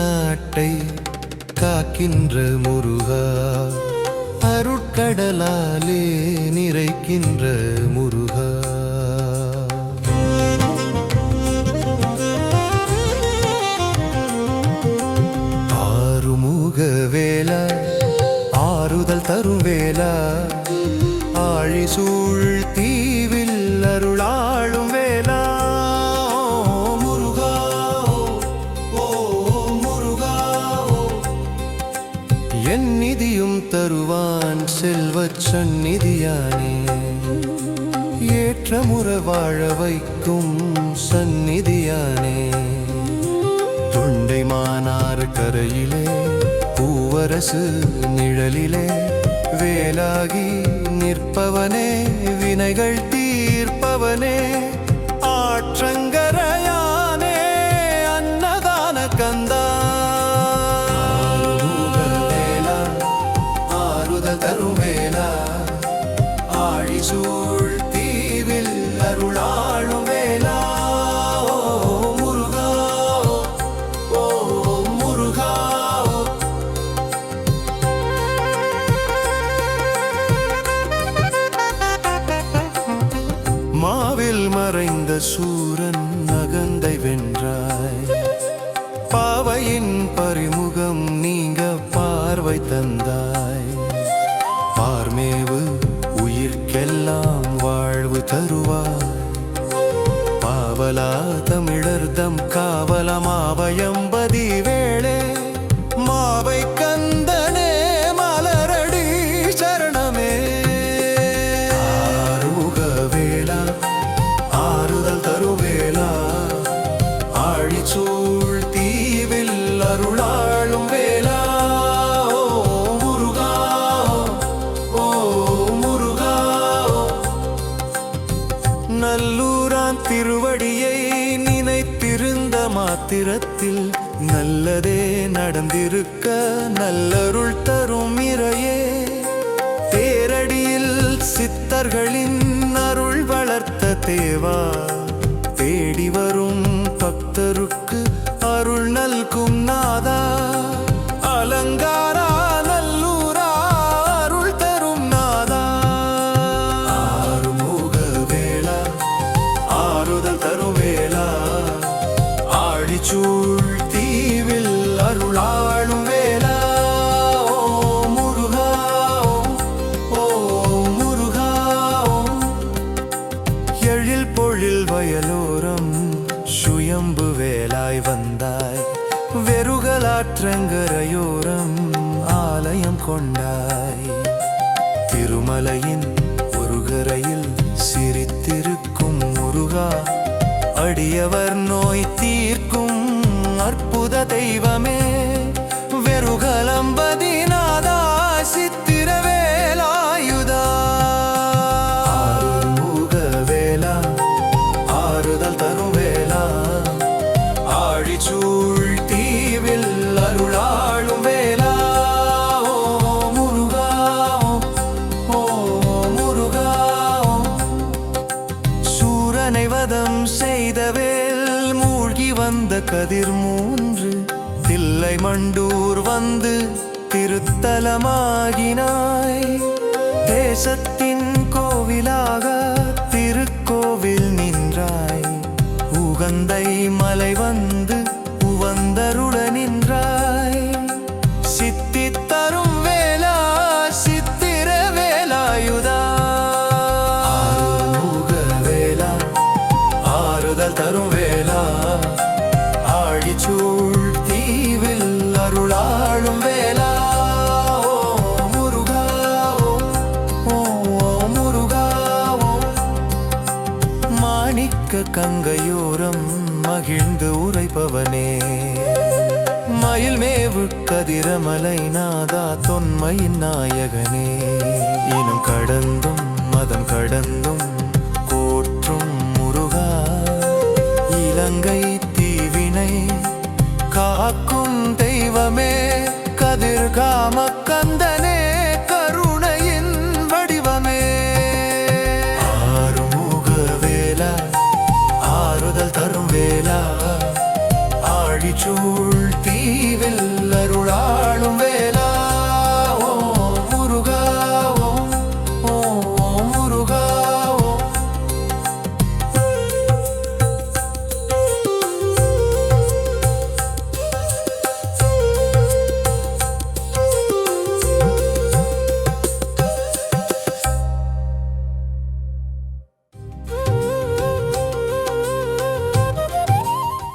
நாட்டை காக்கின்ற முருகா, அருட்கடலாலே நிறைக்கின்ற முருகா. ஆறுமுக வேலா, ஆறுதல் தரும் வேலா, ஆழி சூழ் தீவில் அருளாளும் வேலா. முருகா ஓ முருகா, என் நிதியும் தருவான் செல்வச் சந்நிதியானே, ஏற்றமுற வாழ வைக்கும் சந்நிதியானே. தொண்டை மானார் கரையிலே பூவரசு நிழலிலே வேலாகி நிற்பவனே, வினைகள் தீர்ப்பவனே, ஆற்றங்கரையானே, அன்னதான கந்தா. வேலா, ஆறுதல் தரும் வேலா, ஆழி சூழ் தீவில் அருளாளும் வேலா. மாவில் மறைந்த சூரன் அகந்தை வென்றாய், பாவையின் பரிமுகம் நீங்க பார்வை தந்தாய். பார்மேவு உயிர்க்கெல்லாம் வாழ்வு தருவாய், பாவலா தமிழர்தம் காவலமாவயம்பதி வேளே. மாவை கந்தனே மலரடி சரணமே. ஆறுதல் தருவேலா, ஆழி சூழ் தீவில் அருளாளும் வேலா. ஓ முருகா ஓ முருகா, நல்லூரான் திருவடியை நினைத்திருந்த மாத்திரத்தில் நல்லதே நடந்திருக்க நல்லருள் தரும் இறையே. தேரடியில் சித்தர்களின் அருள் வளர்த்த தேவா, தேடி வரும் பக்தருக்கு அருள் நல்கும் நாதா. அலங்காரா நல்லூரா அருள் தரும் நாதா. ஆறுமுக வேலா, ஆறுதல் தரும் வேலா, ஆழிச்சூழ் தீவில் அருளாளும் வேலா. வயலோரம் சுயம்பு வேலாய் வந்தாய், வெறுகலாற்றங்கரையோரம் ஆலயம் கொண்டாய். திருமலையின் ஒரு கரையில் சிரித்திருக்கும் முருகா, அடியவர் நோய் தீர்க்கும் அற்புத தெய்வமே. வெறுகலம்பதி நாதா சித்திர வேலாயுதா. ஆறுமுக வேலா, ஆறுதல் தரும் வேலா, ஆழி சூழ் தீவில் அருளாளும் வேலா. ஓ முருகா ஓ முருகா, சூரனை வதம் செய்த வேல் மூழ்கி வந்த கதிர் மூன்று, தில்லை மண்டூர் வந்து திருத்தலமாகினாய். தேசத்தின் கோவிலாக திருக்கோவில் நின்றாய், உகந்தை மலை வந்து உவந்தருள நின்றாய். சித்தி தரும் வேலா, சித்திர வேலாயுதா. ஆறுமுக வேலா, ஆறுதல் தரும் வேலா, ஆழி சூழ் தீவில் அருளாளும் வேலா. கங்கையோரம் மகிழ்ந்து உரைப்பவனே, மயில் மேவு கதிரமலை நாதா தொன்மையின் நாயகனே. இனம் கடந்தும் மதம் கடந்தும் போற்றும் முருகா, இலங்கை தீவினை காக்கும் தெய்வமே. கதிர்காம கந்தனே, கருணையின் வடிவமே. ஆறுமுக வேலா, ஆறுதல் தரும் வேலா, ஆழி சூழ்